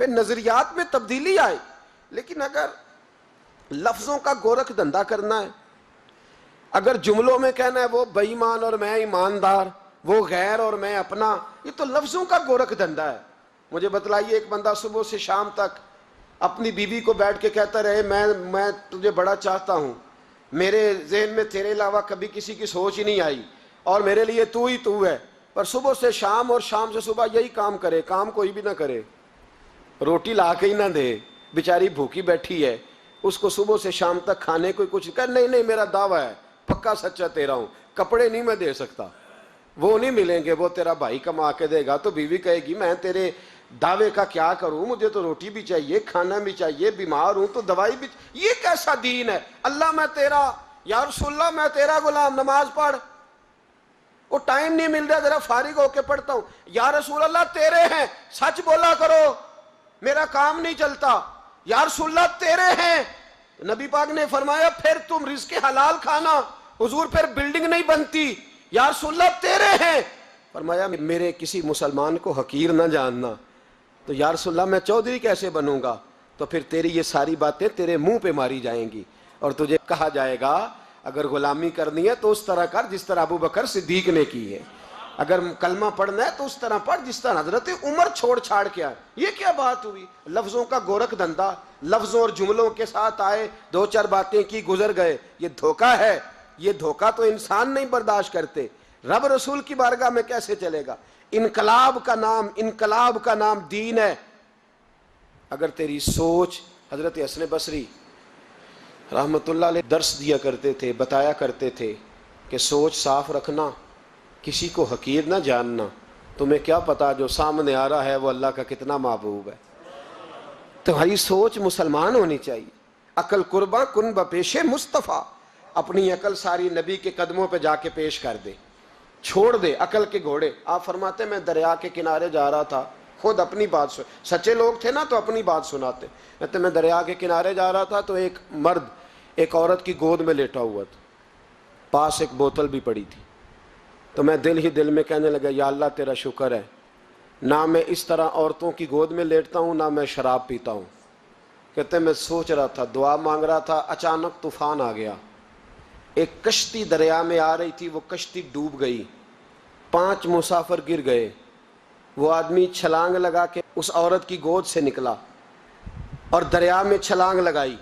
پھر نظریات میں تبدیلی آئے. لیکن اگر لفظوں کا گورکھ دھندا کرنا ہے، اگر جملوں میں کہنا ہے وہ بے ایمان اور میں ایماندار، وہ غیر اور میں اپنا، یہ تو لفظوں کا گورکھ دھندا ہے. مجھے بتلائیے ایک بندہ صبح سے شام تک اپنی بیوی کو بیٹھ کے کہتا رہے میں تجھے بڑا چاہتا ہوں، میرے ذہن میں تیرے علاوہ کبھی کسی کی سوچ ہی نہیں آئی، اور میرے لیے تو ہی تو ہے، پر صبح سے شام اور شام سے صبح یہی کام کرے، کام کوئی بھی نہ کرے، روٹی لا کے ہی نہ دے، بیچاری بھوکی بیٹھی ہے، اس کو صبح سے شام تک کھانے کو کچھ کہ نہیں میرا دعویٰ ہے پکا سچا تیرا ہوں، کپڑے نہیں میں دے سکتا، وہ نہیں ملیں گے، وہ تیرا بھائی کما کے دے گا. تو بیوی کہے گی میں تیرے دعوے کا کیا کروں، مجھے تو روٹی بھی چاہیے، کھانا بھی چاہیے، بیمار ہوں تو دوائی بھی. یہ کیسا دین ہے؟ اللہ میں تیرا، یا رسول اللہ میں تیرا غلام، نماز پڑھ. وہ ٹائم نہیں مل رہا، ذرا فارغ ہو کے پڑھتا ہوں. یا رسول اللہ تیرے ہیں، سچ بولا کرو، میرا کام نہیں چلتا. یا رسول اللہ تیرے ہیں. نبی پاک نے فرمایا پھر تم رزق حلال کھانا. حضور پھر بلڈنگ نہیں بنتی. یا رسول اللہ تیرے ہیں. فرمایا میرے کسی مسلمان کو حقیر نہ جاننا. تو یا رسول اللہ میں چودھری کیسے بنوں گا؟ تو پھر تیری یہ ساری باتیں تیرے منہ پہ ماری جائیں گی، اور تجھے کہا جائے گا اگر غلامی کرنی ہے تو اس طرح کر جس طرح ابو بکر صدیق نے کی ہے، اگر کلمہ پڑھنا ہے تو اس طرح پڑھ جس طرح حضرت عمر چھوڑ چھاڑ کے آئے. یہ کیا بات ہوئی؟ لفظوں کا گورکھ دھندا، لفظوں اور جملوں کے ساتھ آئے، دو چار باتیں کی گزر گئے. یہ دھوکہ ہے. یہ دھوکہ تو انسان نہیں برداشت کرتے، رب رسول کی بارگاہ میں کیسے چلے گا؟ انقلاب کا نام دین ہے. اگر تیری سوچ، حضرت حسن بصری رحمت اللہ علیہ درس دیا کرتے تھے، بتایا کرتے تھے کہ سوچ صاف رکھنا، کسی کو حقیر نہ جاننا. تمہیں کیا پتا جو سامنے آ رہا ہے وہ اللہ کا کتنا محبوب ہے. تمہاری سوچ مسلمان ہونی چاہیے. عقل قرباں کن بپیش مصطفیٰ. اپنی عقل ساری نبی کے قدموں پہ جا کے پیش کر دے، چھوڑ دے عقل کے گھوڑے. آپ فرماتے میں دریا کے کنارے جا رہا تھا، خود اپنی بات سچے لوگ تھے نا تو اپنی بات سناتے. کہتے میں دریا کے کنارے جا رہا تھا تو ایک مرد ایک عورت کی گود میں لیٹا ہوا تھا، پاس ایک بوتل بھی پڑی تھی. تو میں دل ہی دل میں کہنے لگا یا اللہ تیرا شکر ہے، نہ میں اس طرح عورتوں کی گود میں لیٹتا ہوں، نہ میں شراب پیتا ہوں. کہتے میں سوچ رہا تھا، دعا مانگ رہا تھا، اچانک طوفان آ گیا. ایک کشتی دریا میں آ رہی تھی، وہ کشتی ڈوب گئی، 5 مسافر گر گئے. وہ آدمی چھلانگ لگا کے اس عورت کی گود سے نکلا اور دریا میں چھلانگ لگائی.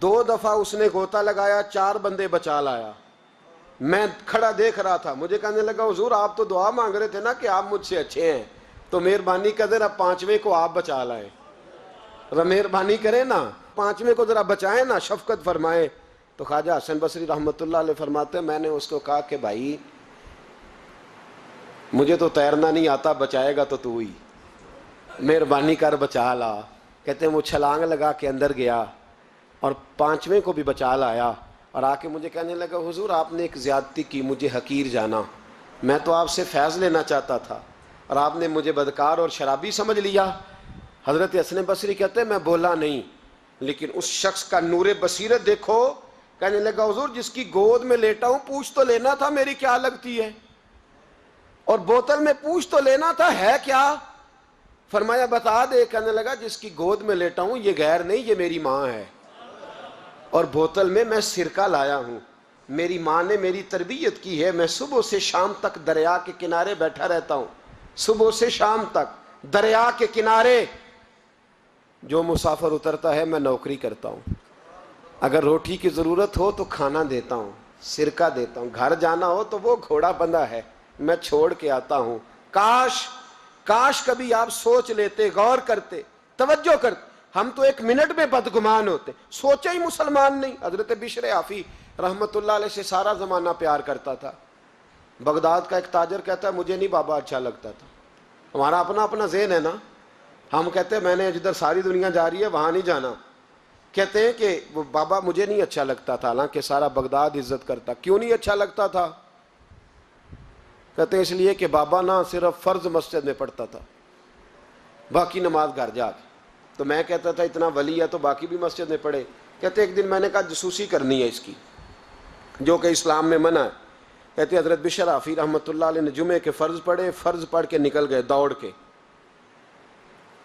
2 دفعہ اس نے غوطہ لگایا، 4 بندے بچا لایا. میں کھڑا دیکھ رہا تھا. مجھے کہنے لگا حضور آپ تو دعا مانگ رہے تھے نا کہ آپ مجھ سے اچھے ہیں، تو مہربانی کر ذرا 5ویں کو آپ بچا لائیں. مہربانی کریں نا، 5ویں کو ذرا بچائیں نا، شفقت فرمائیں. تو خواجہ حسن بصری رحمت اللہ علیہ فرماتے میں نے اس کو کہا کہ بھائی مجھے تو تیرنا نہیں آتا، بچائے گا تو ہی، مہربانی کر بچا لا. کہتے ہیں وہ چھلانگ لگا کے اندر گیا اور 5ویں کو بھی بچا لایا، اور آ کے مجھے کہنے لگا حضور آپ نے ایک زیادتی کی، مجھے حقیر جانا، میں تو آپ سے فیض لینا چاہتا تھا اور آپ نے مجھے بدکار اور شرابی سمجھ لیا. حضرت حسن بصری کہتے ہیں میں بولا نہیں، لیکن اس شخص کا نور بصیرت دیکھو. کہنے لگا حضور جس کی گود میں لیٹا ہوں پوچھ تو لینا تھا میری کیا لگتی ہے، اور بوتل میں پوچھ تو لینا تھا ہے کیا. فرمایا بتا دے. کہنے لگا جس کی گود میں لیٹا ہوں یہ غیر نہیں، یہ میری ماں ہے، اور بوتل میں میں سرکہ لایا ہوں، میری ماں نے میری تربیت کی ہے. میں صبح سے شام تک دریا کے کنارے بیٹھا رہتا ہوں، صبح سے شام تک دریا کے کنارے. جو مسافر اترتا ہے میں نوکری کرتا ہوں، اگر روٹی کی ضرورت ہو تو کھانا دیتا ہوں، سرکہ دیتا ہوں، گھر جانا ہو تو وہ گھوڑا بندھا ہے میں چھوڑ کے آتا ہوں. کاش کبھی آپ سوچ لیتے، غور کرتے، توجہ کرتے. ہم تو 1 منٹ میں بدگمان ہوتے، سوچے ہی مسلمان نہیں. حضرت بشر حافی رحمت اللہ علیہ سے سارا زمانہ پیار کرتا تھا. بغداد کا ایک تاجر کہتا ہے مجھے نہیں بابا اچھا لگتا تھا. ہمارا اپنا ذہن ہے نا، ہم کہتے ہیں میں نے جدھر ساری دنیا جا رہی ہے وہاں نہیں جانا. کہتے ہیں کہ وہ بابا مجھے نہیں اچھا لگتا تھا، حالانکہ سارا بغداد عزت کرتا. کیوں نہیں اچھا لگتا تھا؟ کہتے ہیں اس لیے کہ بابا نہ صرف فرض مسجد میں پڑھتا تھا، باقی نماز گھر جا کے. تو میں کہتا تھا اتنا ولی ہے تو باقی بھی مسجد میں پڑھے. کہتے ایک دن میں نے کہا جسوسی کرنی ہے اس کی، جو کہ اسلام میں منع ہے. کہتے حضرت بشر حافی رحمۃ اللہ علیہ نے جمعے کے فرض پڑھے، فرض پڑھ کے نکل گئے دوڑ کے.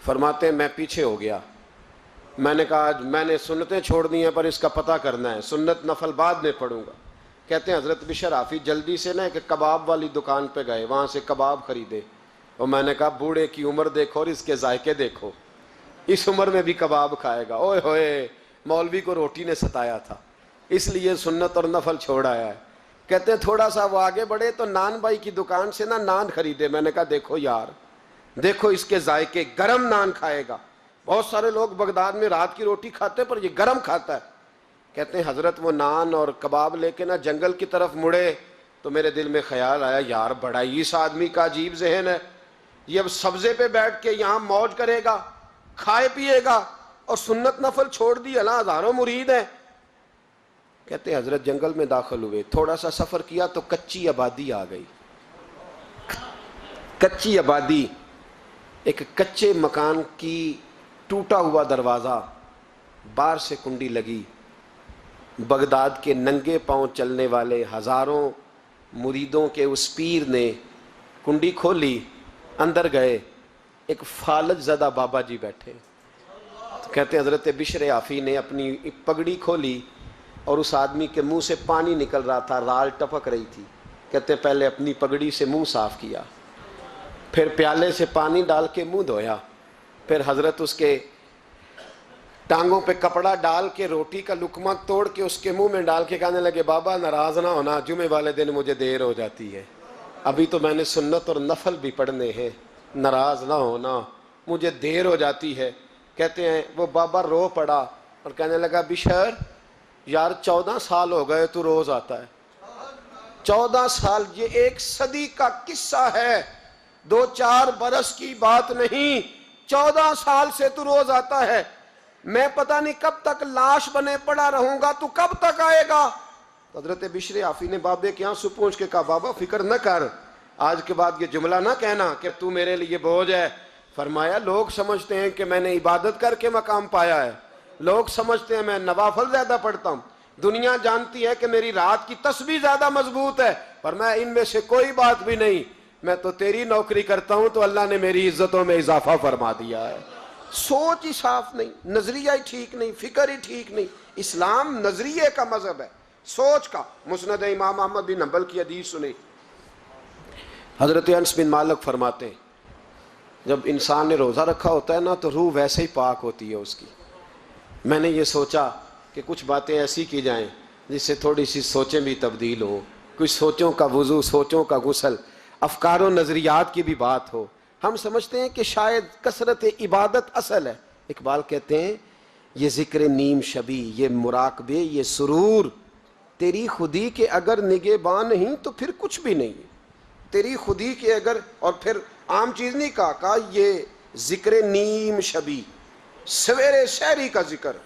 فرماتے ہیں میں پیچھے ہو گیا، میں نے کہا میں نے سنتیں چھوڑ دی ہیں پر اس کا پتہ کرنا ہے، سنت نفل بعد میں پڑھوں گا۔ کہتے ہیں حضرت بشر حافظ جلدی سے نا ایک کباب والی دکان پہ گئے، وہاں سے کباب خریدے، اور میں نے کہا بوڑھے کی عمر دیکھو اور اس کے ذائقے دیکھو، اس عمر میں بھی کباب کھائے گا، اوئے ہوئے مولوی کو روٹی نے ستایا تھا اس لیے سنت اور نفل چھوڑ آیا ہے۔ کہتے ہیں تھوڑا سا وہ آگے بڑھے تو نان بھائی کی دکان سے نا نان خریدے، میں نے کہا دیکھو یار دیکھو اس کے ذائقے، گرم نان کھائے گا، بہت سارے لوگ بغداد میں رات کی روٹی کھاتے پر یہ گرم کھاتا ہے۔ کہتے ہیں حضرت وہ نان اور کباب لے کے نا جنگل کی طرف مڑے تو میرے دل میں خیال آیا یار بڑا ہی اس آدمی کا عجیب ذہن ہے، یہ اب سبزے پہ بیٹھ کے یہاں موج کرے گا، کھائے پیے گا، اور سنت نفل چھوڑ دی، اللہ ہزاروں مرید ہیں۔ کہتے ہیں حضرت جنگل میں داخل ہوئے، تھوڑا سا سفر کیا تو کچی آبادی آ گئی، کچی آبادی، ایک کچے مکان کی ٹوٹا ہوا دروازہ، باہر سے کنڈی لگی، بغداد کے ننگے پاؤں چلنے والے ہزاروں مریدوں کے اس پیر نے کنڈی کھولی، اندر گئے، ایک فالج زدہ بابا جی بیٹھے۔ تو کہتے ہیں حضرت بشر حافظ نے اپنی پگڑی کھولی اور اس آدمی کے منہ سے پانی نکل رہا تھا، رال ٹپک رہی تھی۔ کہتے ہیں پہلے اپنی پگڑی سے منہ صاف کیا، پھر پیالے سے پانی ڈال کے منہ دھویا، پھر حضرت اس کے ٹانگوں پہ کپڑا ڈال کے روٹی کا لقمہ توڑ کے اس کے منہ میں ڈال کے کہنے لگے بابا ناراض نہ ہونا، جمعے والے دن مجھے دیر ہو جاتی ہے، ابھی تو میں نے سنت اور نفل بھی پڑھنے ہیں، ناراض نہ ہونا مجھے دیر ہو جاتی ہے۔ کہتے ہیں وہ بابا رو پڑا اور کہنے لگا بشر یار 14 سال ہو گئے تو روز آتا ہے، 14 سال، یہ ایک صدی کا قصہ ہے، 2-4 برس کی بات نہیں، 14 سال سے تو روز آتا ہے، میں پتہ نہیں کب تک لاش بنے پڑا رہوں گا، تو کب تک آئے گا؟ حضرت بشر حافظ نے بابے کے یہاں سے پوچھ کے کہا بابا فکر نہ کر، آج کے بعد یہ جملہ نہ کہنا کہ تو میرے لیے بوجھ ہے۔ فرمایا لوگ سمجھتے ہیں کہ میں نے عبادت کر کے مقام پایا ہے، لوگ سمجھتے ہیں میں نوافل زیادہ پڑھتا ہوں، دنیا جانتی ہے کہ میری رات کی تسبیح زیادہ مضبوط ہے، پر میں ان میں سے کوئی بات بھی نہیں، میں تو تیری نوکری کرتا ہوں تو اللہ نے میری عزتوں میں اضافہ فرما دیا ہے۔ سوچ ہی صاف نہیں، نظریہ ہی ٹھیک نہیں، فکر ہی ٹھیک نہیں۔ اسلام نظریے کا مذہب ہے، سوچ کا۔ مسند امام احمد بن حنبل کی حدیث سنی، حضرت انس بن مالک فرماتے ہیں جب انسان نے روزہ رکھا ہوتا ہے نا تو روح ویسے ہی پاک ہوتی ہے اس کی۔ میں نے یہ سوچا کہ کچھ باتیں ایسی کی جائیں جس سے تھوڑی سی سوچیں بھی تبدیل ہوں، کچھ سوچوں کا وضو، سوچوں کا غسل، افکار و نظریات کی بھی بات ہو۔ ہم سمجھتے ہیں کہ شاید کثرت عبادت اصل ہے۔ اقبال کہتے ہیں یہ ذکر نیم شبی، یہ مراقبے، یہ سرور، تیری خودی کے اگر نگہباں نہیں تو پھر کچھ بھی نہیں، تیری خودی کے اگر، اور پھر عام چیز نہیں کہا یہ ذکر نیم شبی، سویرے شہری کا ذکر،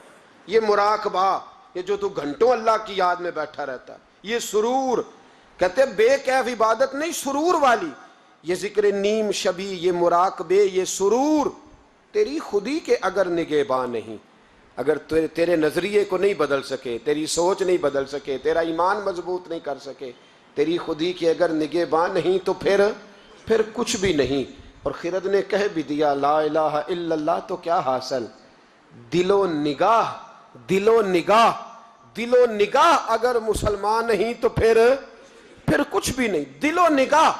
یہ مراقبہ، یہ جو تو گھنٹوں اللہ کی یاد میں بیٹھا رہتا ہے، یہ سرور، کہتے ہیں بے کیف عبادت نہیں، سرور والی، یہ ذکر نیم شبی، یہ مراقبے، یہ سرور، تیری خودی کے اگر نگہباں نہیں، اگر تیرے نظریے کو نہیں بدل سکے، تیری سوچ نہیں بدل سکے، تیرا ایمان مضبوط نہیں کر سکے، تیری خودی کے اگر نگہباں نہیں تو پھر کچھ بھی نہیں۔ اور خرد نے کہہ بھی دیا لا الہ الا اللہ تو کیا حاصل، دل و نگاہ، دل و نگاہ، دل و نگاہ اگر مسلمان نہیں تو پھر کچھ بھی نہیں، دل و نگاہ۔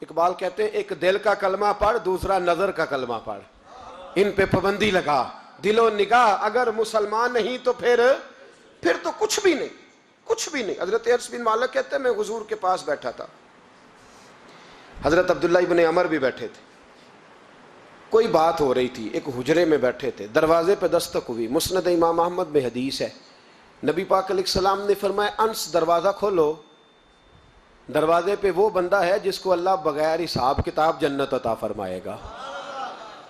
اقبال کہتے ہیں ایک دل کا کلمہ پڑھ، دوسرا نظر کا کلمہ پڑھ، ان پہ پابندی لگا، دل و نگاہ اگر مسلمان نہیں تو پھر تو کچھ بھی نہیں، کچھ بھی نہیں۔ حضرت انس بن مالک کہتے ہیں میں حضور کے پاس بیٹھا تھا، حضرت عبداللہ ابن عمر بھی بیٹھے تھے، کوئی بات ہو رہی تھی، ایک حجرے میں بیٹھے تھے، دروازے پہ دستک ہوئی، مسند امام احمد میں حدیث ہے، نبی پاک علیہ السلام نے فرمایا انس دروازہ کھولو، دروازے پہ وہ بندہ ہے جس کو اللہ بغیر حساب کتاب جنت عطا فرمائے گا،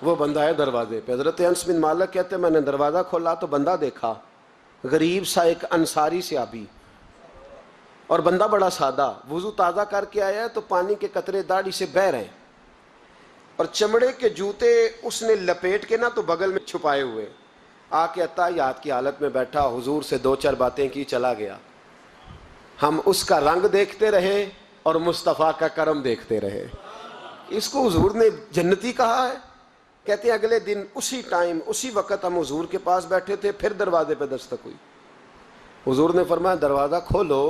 وہ بندہ ہے دروازے پہ۔ حضرت انس بن مالک کہتے ہیں میں نے دروازہ کھولا تو بندہ دیکھا، غریب سا ایک انصاری صحابی، اور بندہ بڑا سادہ، وضو تازہ کر کے آیا ہے تو پانی کے قطرے داڑھی سے بہہ رہے ہیں، اور چمڑے کے جوتے اس نے لپیٹ کے نا تو بغل میں چھپائے ہوئے، آ کے عطیات کی حالت میں بیٹھا، حضور سے 2-4 باتیں کی، چلا گیا۔ ہم اس کا رنگ دیکھتے رہے اور مصطفیٰ کا کرم دیکھتے رہے۔ اس کو حضور نے جنتی کہا ہے، کہتے ہیں اگلے دن اسی ٹائم اسی وقت ہم حضور کے پاس بیٹھے تھے، پھر دروازے پہ دستک ہوئی. حضور نے فرمایا دروازہ کھولو،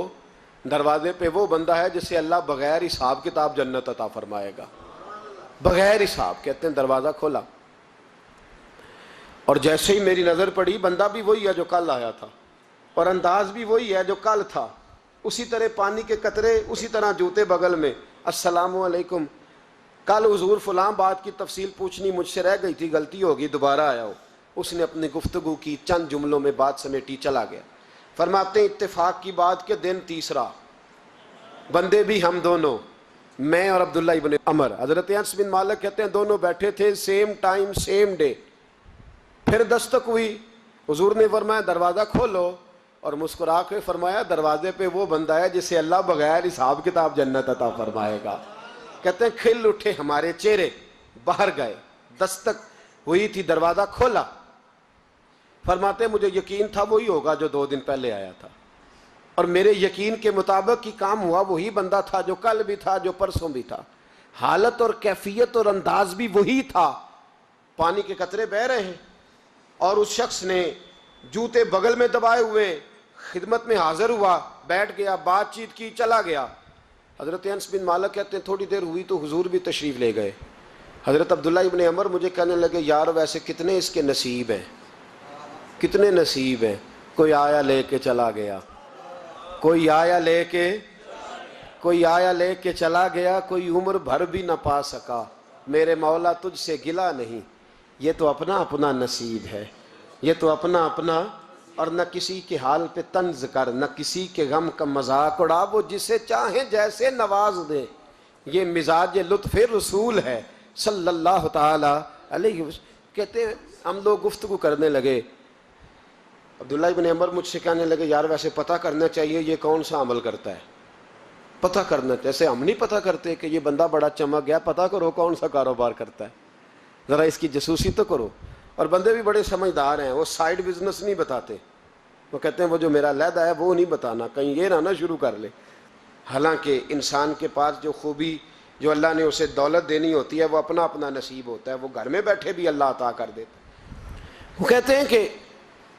دروازے پہ وہ بندہ ہے جسے اللہ بغیر حساب کتاب جنت عطا فرمائے گا، بغیر حساب. کہتے ہیں دروازہ کھولا اور جیسے ہی میری نظر پڑی، بندہ بھی وہی ہے جو کل آیا تھا اور انداز بھی وہی ہے جو کل تھا، اسی طرح پانی کے قطرے، اسی طرح جوتے بغل میں. السلام علیکم، کل حضور فلاں بات کی تفصیل پوچھنی مجھ سے رہ گئی تھی، غلطی ہوگی، دوبارہ آیا ہو. اس نے اپنی گفتگو کی، چند جملوں میں بات سمیٹی، چلا گیا. فرماتے ہیں اتفاق کی بات کہ دن تیسرا، بندے بھی ہم دونوں، میں اور عبداللہ ابن عمر. حضرت انس بن مالک کہتے ہیں دونوں بیٹھے تھے، سیم ٹائم سیم ڈے. پھر دستک ہوئی، حضور نے فرمایا دروازہ کھولو، اور مسکرا کے فرمایا دروازے پہ وہ بندہ ہے جسے اللہ بغیر حساب کتاب جنت عطا فرمائے گا. کہتے ہیں کھل اٹھے ہمارے چہرے، باہر گئے. دستک ہوئی تھی، دروازہ کھولا. فرماتے ہیں مجھے یقین تھا وہی ہوگا جو 2 دن پہلے آیا تھا، اور میرے یقین کے مطابق ہی کام ہوا. وہی بندہ تھا جو کل بھی تھا، جو پرسوں بھی تھا. حالت اور کیفیت اور انداز بھی وہی تھا. پانی کے قطرے بہہ رہے ہیں اور اس شخص نے جوتے بغل میں دبائے ہوئے خدمت میں حاضر ہوا، بیٹھ گیا، بات چیت کی، چلا گیا. حضرت انس بن مالک کہتے ہیں تھوڑی دیر ہوئی تو حضور بھی تشریف لے گئے. حضرت عبداللہ ابن عمر مجھے کہنے لگے یار ویسے کتنے اس کے نصیب ہیں، کتنے نصیب ہیں. کوئی آیا لے کے چلا گیا، کوئی آیا لے کے چلا گیا، کوئی عمر بھر بھی نہ پا سکا. میرے مولا تجھ سے گلا نہیں، یہ تو اپنا اپنا نصیب ہے، یہ تو اپنا اپنا. اور نہ کسی کے حال پہ طنز کر، نہ کسی کے غم کا مذاق اڑا، وہ جسے چاہیں جیسے نواز دے. یہ مزاج لطف رسول ہے صلی اللہ تعالی علیہ وسلم. کہتے ہیں ہم لوگ گفتگو کرنے لگے. عبداللہ ابن عمر مجھ سے کہنے لگے یار ویسے پتہ کرنا چاہیے یہ کون سا عمل کرتا ہے، پتہ کرنا. جیسے ہم نہیں پتہ کرتے کہ یہ بندہ بڑا چمک گیا، پتہ کرو کون سا کاروبار کرتا ہے، ذرا اس کی جاسوسی تو کرو. اور بندے بھی بڑے سمجھدار ہیں، وہ سائیڈ بزنس نہیں بتاتے. وہ کہتے ہیں وہ جو میرا علیحدہ ہے وہ نہیں بتانا، کہیں یہ نہ شروع کر لے. حالانکہ انسان کے پاس جو خوبی، جو اللہ نے اسے دولت دینی ہوتی ہے، وہ اپنا اپنا نصیب ہوتا ہے. وہ گھر میں بیٹھے بھی اللہ عطا کر دیتا. وہ کہتے ہیں کہ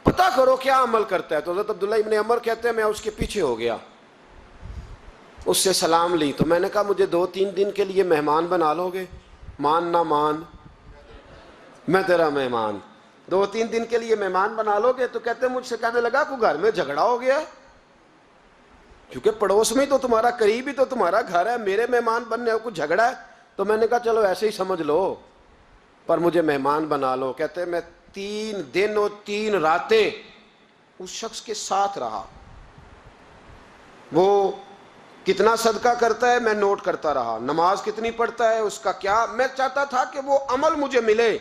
پتہ کرو کیا عمل کرتا ہے. تو حضرت عبداللہ ابن عمر کہتے ہیں میں اس کے پیچھے ہو گیا، اس سے سلام لی. تو میں نے کہا مجھے 2-3 دن کے لیے مہمان بنا لو گے؟ مان نہ مان میں تیرا مہمان. 2-3 دن کے لیے مہمان بنا لو گے؟ تو کہتے ہیں مجھ سے کہنے لگا کوئی گھر میں جھگڑا ہو گیا ہے، کیونکہ پڑوس میں تو تمہارا، قریب ہی تو تمہارا گھر ہے، میرے مہمان بننے کو کچھ جھگڑا ہے. تو میں نے کہا چلو ایسے ہی سمجھ لو، پر مجھے مہمان بنا لو. کہتے ہیں میں 3 دن اور 3 راتیں اس شخص کے ساتھ رہا. وہ کتنا صدقہ کرتا ہے میں نوٹ کرتا رہا، نماز کتنی پڑھتا ہے، اس کا کیا. میں چاہتا تھا کہ وہ عمل مجھے ملے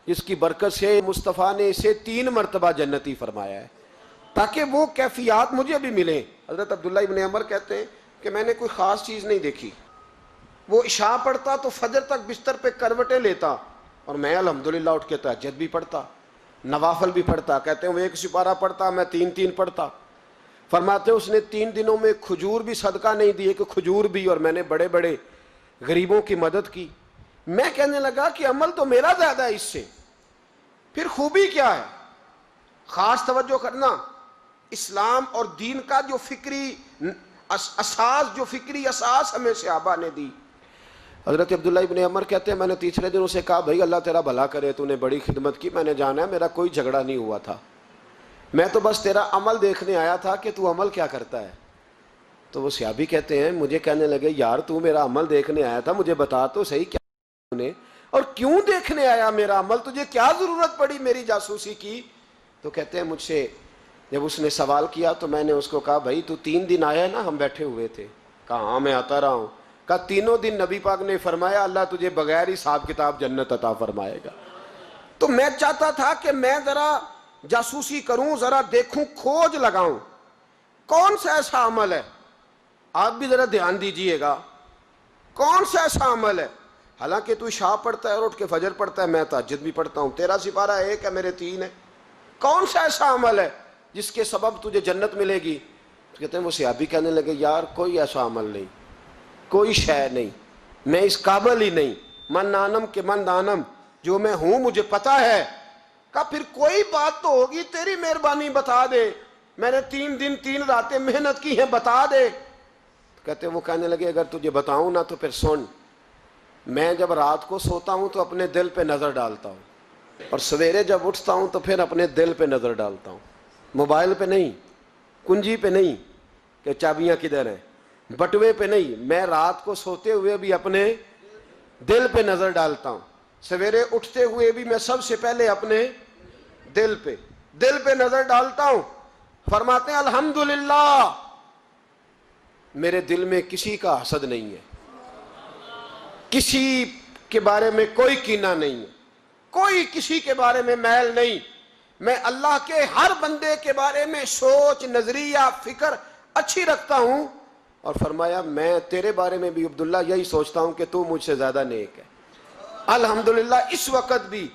جس کی برکت سے مصطفیٰ نے اسے 3 مرتبہ جنتی فرمایا ہے، تاکہ وہ کیفیات مجھے بھی ملیں. حضرت عبداللہ ابن عمر کہتے ہیں کہ میں نے کوئی خاص چیز نہیں دیکھی. وہ عشاء پڑھتا تو فجر تک بستر پہ کروٹیں لیتا، اور میں الحمدللہ اٹھ کے تہجد بھی پڑھتا، نوافل بھی پڑھتا. کہتے ہیں وہ 1 سپارہ پڑھتا، میں 3 پڑھتا. فرماتے ہیں اس نے 3 دنوں میں کھجور بھی صدقہ نہیں دیے کہ کھجور بھی، اور میں نے بڑے بڑے غریبوں کی مدد کی. میں کہنے لگا کہ عمل تو میرا زیادہ ہے اس سے، پھر خوبی کیا ہے؟ خاص توجہ کرنا. اسلام اور دین کا جو فکری اساس ہمیں صحابہ نے دی. حضرت عبداللہ ابن عمر کہتے ہیں میں نے تیسرے دن اسے کہا بھائی اللہ تیرا بھلا کرے، تو نے بڑی خدمت کی، میں نے جانا ہے میرا کوئی جھگڑا نہیں ہوا تھا، میں تو بس تیرا عمل دیکھنے آیا تھا کہ تو عمل کیا کرتا ہے. تو وہ صحابی کہتے ہیں مجھے کہنے لگے یار تو میرا عمل دیکھنے آیا تھا، مجھے بتا تو صحیح کیا نے، اور کیوں دیکھنے آیا میرا عمل، تجھے کیا ضرورت پڑی میری جاسوسی کی. تو کہتے ہیں مجھ سے جب اس نے سوال کیا تو میں نے اس کو کہا بھائی تو 3 دن آیا نا، ہم بیٹھے ہوئے تھے. کہا ہاں میں آتا رہا ہوں. کہا 3 دن نبی پاک نے فرمایا اللہ تجھے بغیر حساب کتاب جنت عطا فرمائے گا. تو میں چاہتا تھا کہ میں ذرا جاسوسی کروں، ذرا دیکھوں، کھوج لگاؤں کون سا ایسا عمل ہے. آپ بھی ذرا دھیان دیجئے گا کون سا ایسا عمل ہے. حالانکہ تو عشاء پڑھتا ہے اور اٹھ کے فجر پڑھتا ہے، میں تہجد بھی پڑھتا ہوں، تیرا سپارہ 1 ہے میرے 3 ہے. کون سا ایسا عمل ہے جس کے سبب تجھے جنت ملے گی؟ تو کہتے ہیں وہ صحابی کہنے لگے یار کوئی ایسا عمل نہیں، کوئی شے نہیں، میں اس قابل ہی نہیں. من نانم کے من دانم، جو میں ہوں مجھے پتا ہے. کہا پھر کوئی بات تو ہوگی, تیری مہربانی بتا دے, میں نے 3 دن 3 راتیں محنت کی ہیں, بتا دے. کہتے وہ کہنے لگے اگر تجھے بتاؤں نا تو پھر سن, میں جب رات کو سوتا ہوں تو اپنے دل پہ نظر ڈالتا ہوں, اور سویرے جب اٹھتا ہوں تو پھر اپنے دل پہ نظر ڈالتا ہوں, موبائل پہ نہیں, کنجی پہ نہیں کہ چابیاں کدھر ہیں, بٹوے پہ نہیں. میں رات کو سوتے ہوئے بھی اپنے دل پہ نظر ڈالتا ہوں, سویرے اٹھتے ہوئے بھی میں سب سے پہلے اپنے دل پہ نظر ڈالتا ہوں. فرماتے ہیں الحمدللہ میرے دل میں کسی کا حسد نہیں ہے, کسی کے بارے میں کوئی کینہ نہیں ہے, کوئی کسی کے بارے میں میل نہیں. میں اللہ کے ہر بندے کے بارے میں سوچ, نظریہ, فکر اچھی رکھتا ہوں. اور فرمایا میں تیرے بارے میں بھی عبداللہ یہی سوچتا ہوں کہ تو مجھ سے زیادہ نیک ہے. الحمدللہ اس وقت بھی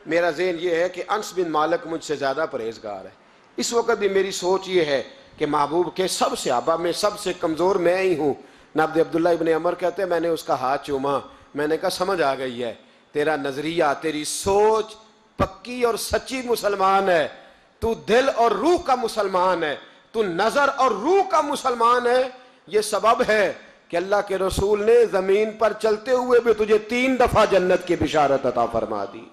میرا ذہن یہ ہے کہ انس بن مالک مجھ سے زیادہ پرہیزگار ہے. اس وقت بھی میری سوچ یہ ہے کہ محبوب کے سب صحابہ میں سب سے کمزور میں ہی ہوں. نبد عبداللہ ابن عمر کہتے ہیں میں نے اس کا ہاتھ چوما, میں نے کہا سمجھ آ گئی ہے, تیرا نظریہ, تیری سوچ پکی اور سچی مسلمان ہے, تو دل اور روح کا مسلمان ہے, تو نظر اور روح کا مسلمان ہے. یہ سبب ہے کہ اللہ کے رسول نے زمین پر چلتے ہوئے بھی تجھے 3 دفعہ جنت کی بشارت عطا فرما دی.